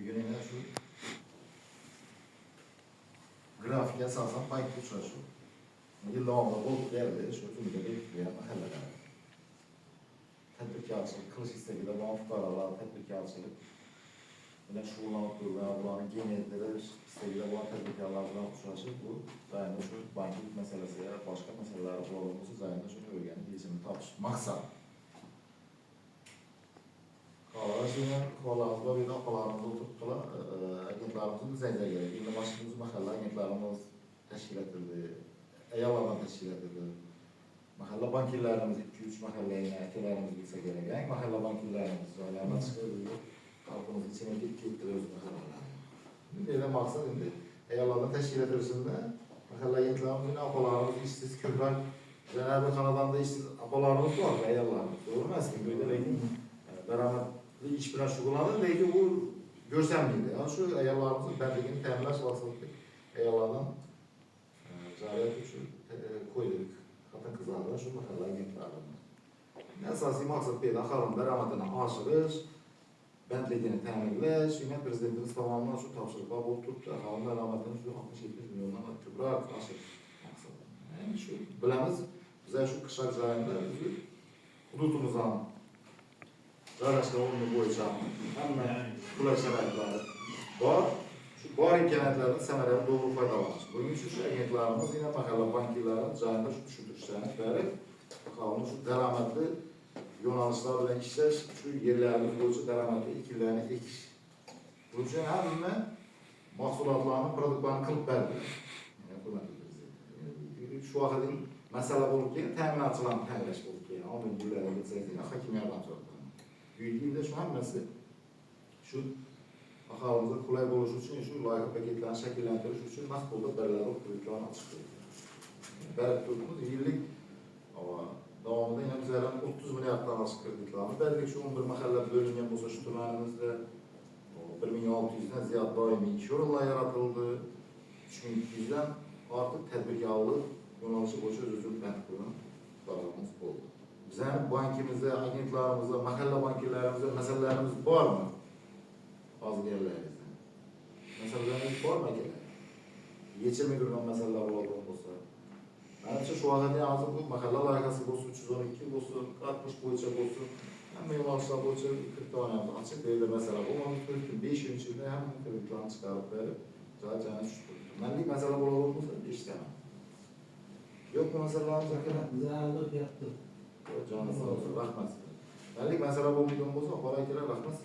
Bugün şu grafik esasen bank uçuşu. Yıllarla bol geldi, şu ülkede bekleyen mahalleler. Tedbirkarçılık, kılıç isteğiyle bağlı fuqaralar, tedbirkarçılık. Yine şuurlanıp durduğu, bunların genellikleri isteğiyle bağlı tedbirkarlarla uçuşu bu. Zayında şu banklik meselesi ya başka meseleler olduğumuzu zayında şu öğrenin geçimini tapış. Maksat. Kalanlar kovalarımızda bir de kovalarımızda oturttular. Agentlarımızın düzenleri gerek. Yine başımız mahalle agentlarımız teşkil edildi. Eyalardan teşkil edildi. Mahalle bankirlerimiz 2-3 mahalleye etelerimiz bilse gerek. Yani mahalle bankirlerimiz aylarına çıkıyordu. Halkımız içine gittiriyoruz mahalleler. Böyle maksat indi. Eyalardan teşkil edildiğinde mahalle agentlarımız yine apalarımız işsiz, kökler. Cenab-ı Kanadan da işsiz apalarımız var. Eyalarımız. Doğru mu eski? Böyle lakin beraber iş bilen şugulanır. Lakin bu görsenmeydi. Yani şu eyalarımızın benliğini teminlaş vasıflık eyalardan cariyet için koyduk. Hatın kızlardan şu mahalle agentlarından. Esası maksat bir de halkın deramadını aşırır. Bentliğini teminleş. Yine prezidentimiz tamamlanan şu tavşırlığa bol tuttu. Halkın deramadını şu 60-70 milyondan kübra aşırır. Yani şu bilemiz bize şu kışak zayında hudutumuzdan Zaraş'ta onun boyunca hemen kulaç şarayetleri var. Şu bar imkaniyetlerinin semerleri doğru faydalanır. Bunun için şu agentlarımız yine mahalle bankirlerin cayında şu düşündürüşlerini verip bakalım şu derametli yönalışlar bilen işler şu yerlerimiz boyunca derametli ikililerini ekiş. Bunun için hemen mahsulatlarının, produktlarını kılıp verdiler. Şu vakadın mesele olup ki teminatçıların təminləş olup ki, onun güllərini geçsəydi, hakimiyyədən sonra. Büyüdüğümde şu hamlesi, şu ahalımızın kolay buluşu için, şu layık paketlerini şekillendiriş için nasıl oldu belirli kreditlerini açıklıyor. Belirli tuttuğumuz yıllık devamında yine üzerinden 30 milyardan açık kreditlerini. Belirli şu 11 mahalle bölüngen olsa şu tümenimizde 1600'den ziyad daimi iş yorullar yaratıldı. 3200'den artık tedbirkarlık yönelicisi boşa özür ben kuran davamız oldu. Bizim bankimizde, agentlarımızda, mahalle bankirlerimizde meselelerimiz var mı? Bazı yerlerimizde. Meselelerimiz var mı? Geçirme durulan meseleler olduğu olsa. Yani şu anda yazım bu mahalle layıkası olsun, 312 olsun, 60 boyunca olsun. Hem yollaşlar boyunca 40 tane yaptı. Açık değil de mesela bu onun 5 yıl içinde hem kreditlerini çıkarıp verip zaten menlik mesele olur mu? İşlemem. Yok mu meselelerimiz hakkında? Zararlı yaptı. Canı sağ olsun, bakmaz. Menlik mesele bu milyon olsa para kere bakmaz.